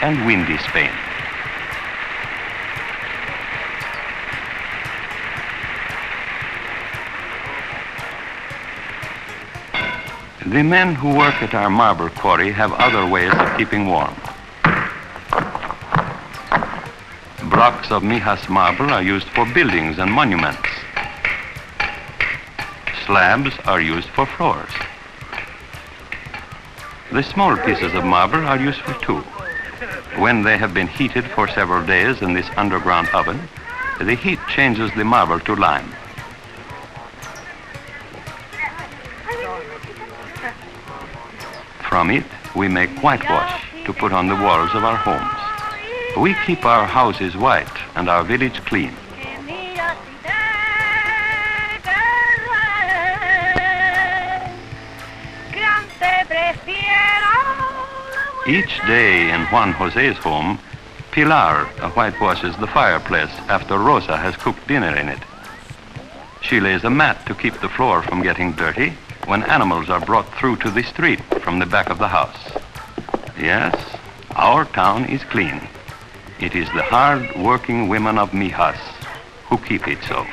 and windy Spain. The men who work at our marble quarry have other ways of keeping warm. Blocks of Mijas marble are used for buildings and monuments. Slabs are used for floors. The small pieces of marble are useful too. When they have been heated for several days in this underground oven, the heat changes the marble to lime. From it, we make whitewash to put on the walls of our homes. We keep our houses white and our village clean. Each day in Juan Jose's home, Pilar whitewashes the fireplace after Rosa has cooked dinner in it. She lays a mat to keep the floor from getting dirty when animals are brought through to the street from the back of the house. Yes, our town is clean. It is the hard-working women of Mijas who keep it so.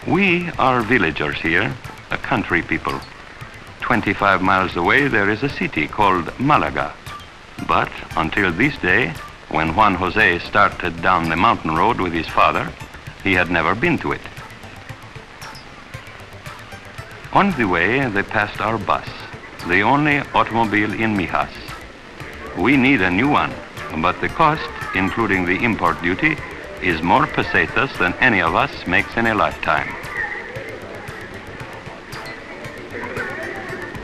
We are villagers here, a country people. 25 miles away there is a city called Malaga. But until this day, when Juan Jose started down the mountain road with his father, he had never been to it. On the way, they passed our bus, the only automobile in Mijas. We need a new one, but the cost, including the import duty, is more pesetas than any of us makes in a lifetime.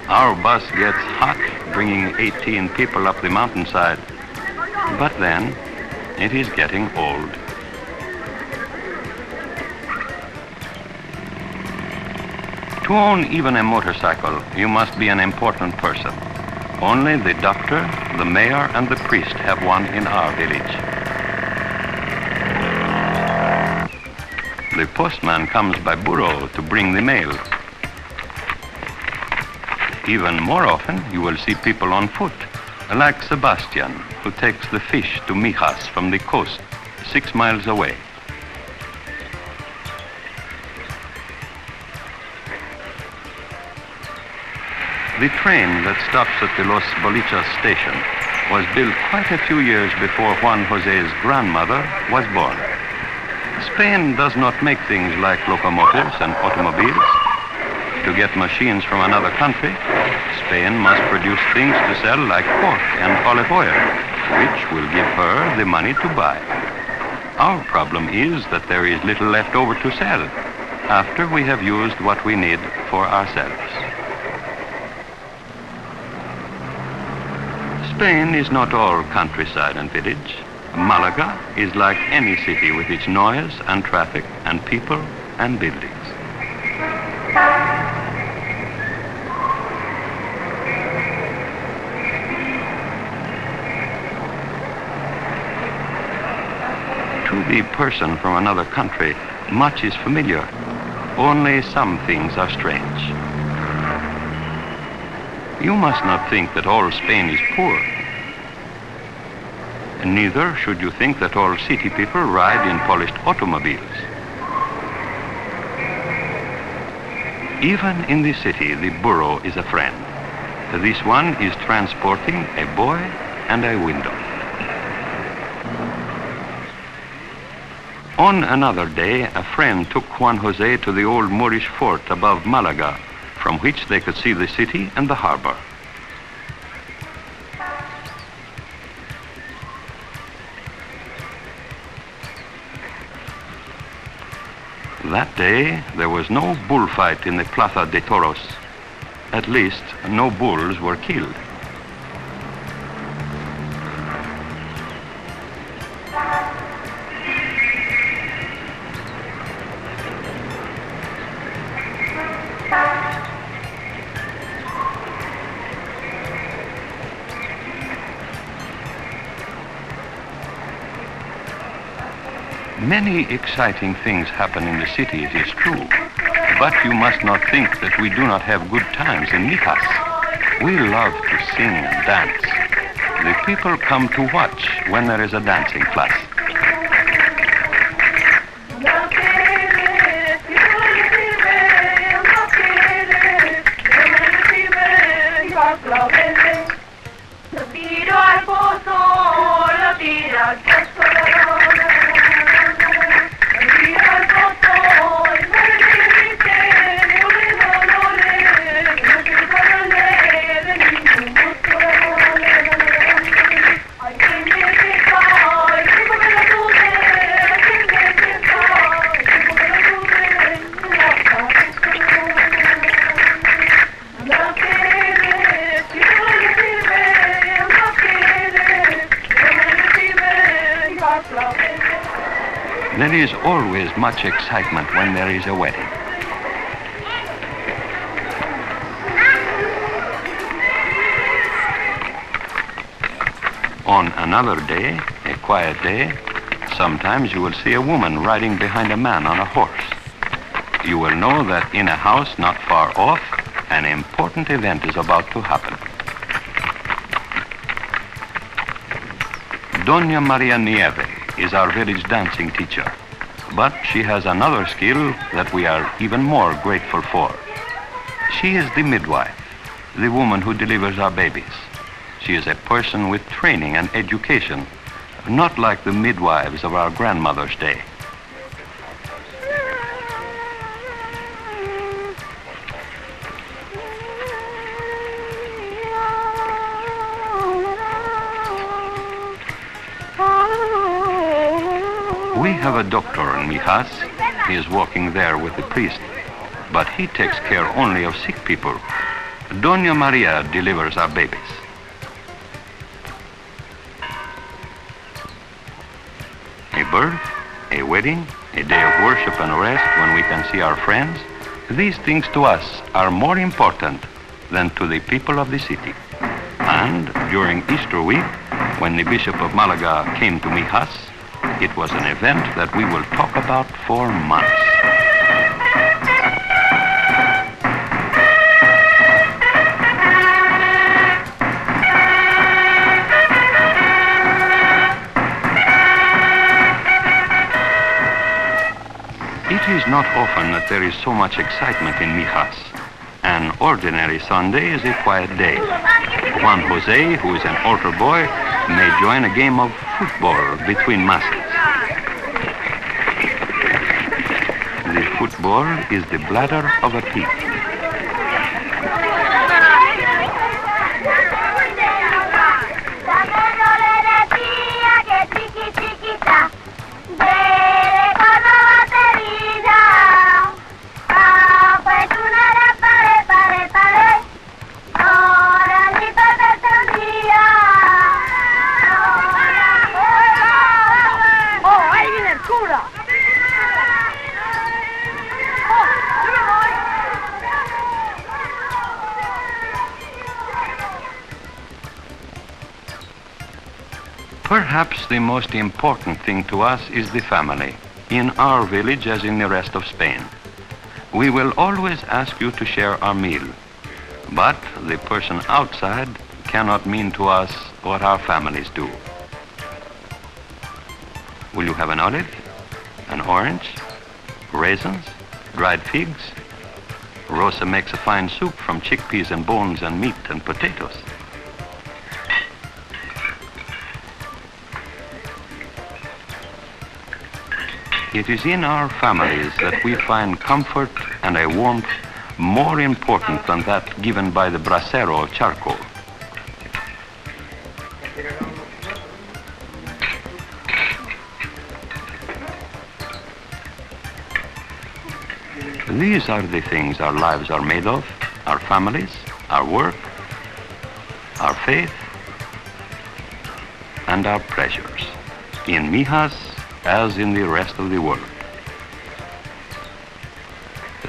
Our bus gets hot, bringing 18 people up the mountainside. But then, it is getting old. To own even a motorcycle, you must be an important person. Only the doctor, the mayor, and the priest have one in our village. The postman comes by burro to bring the mail. Even more often, you will see people on foot, like Sebastian, who takes the fish to Mijas from the coast, 6 miles away. The train that stops at the Los Bolichas station was built quite a few years before Juan Jose's grandmother was born. Spain does not make things like locomotives and automobiles. To get machines from another country, Spain must produce things to sell like pork and olive oil, which will give her the money to buy. Our problem is that there is little left over to sell after we have used what we need for ourselves. Spain is not all countryside and village. Malaga is like any city with its noise and traffic and people and buildings. To the person from another country, much is familiar. Only some things are strange. You must not think that all Spain is poor. Neither should you think that all city people ride in polished automobiles. Even in the city, the burro is a friend. This one is transporting a boy and a window. On another day, a friend took Juan Jose to the old Moorish fort above Malaga, from which they could see the city and the harbor. That day, there was no bullfight in the Plaza de Toros. At least, no bulls were killed. Many exciting things happen in the city, it is true. But you must not think that we do not have good times in Mijas. We love to sing and dance. The people come to watch when there is a dancing class. There is always much excitement when there is a wedding. On another day, a quiet day, sometimes you will see a woman riding behind a man on a horse. You will know that in a house not far off, an important event is about to happen. Doña Maria Nieve is our village dancing teacher, but she has another skill that we are even more grateful for. She is the midwife, the woman who delivers our babies. She is a person with training and education, not like the midwives of our grandmother's day. We have a doctor in Mijas. He is working there with the priest, but he takes care only of sick people. Doña Maria delivers our babies. A birth, a wedding, a day of worship and rest when we can see our friends, these things to us are more important than to the people of the city. And during Easter week, when the Bishop of Malaga came to Mijas, it was an event that we will talk about for months. It is not often that there is so much excitement in Mijas. An ordinary Sunday is a quiet day. Juan Jose, who is an altar boy, may join a game of football between masses. The football is the bladder of a pig. Perhaps the most important thing to us is the family, in our village as in the rest of Spain. We will always ask you to share our meal, but the person outside cannot mean to us what our families do. Will you have an olive, an orange, raisins, dried figs? Rosa makes a fine soup from chickpeas and bones and meat and potatoes. It is in our families that we find comfort and a warmth more important than that given by the brasero of charcoal. These are the things our lives are made of, our families, our work, our faith, and our pleasures, in Mijas as in the rest of the world.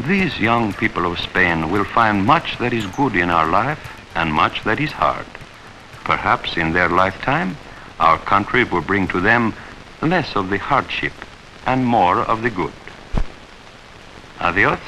These young people of Spain will find much that is good in our life and much that is hard. Perhaps in their lifetime, our country will bring to them less of the hardship and more of the good. Adios.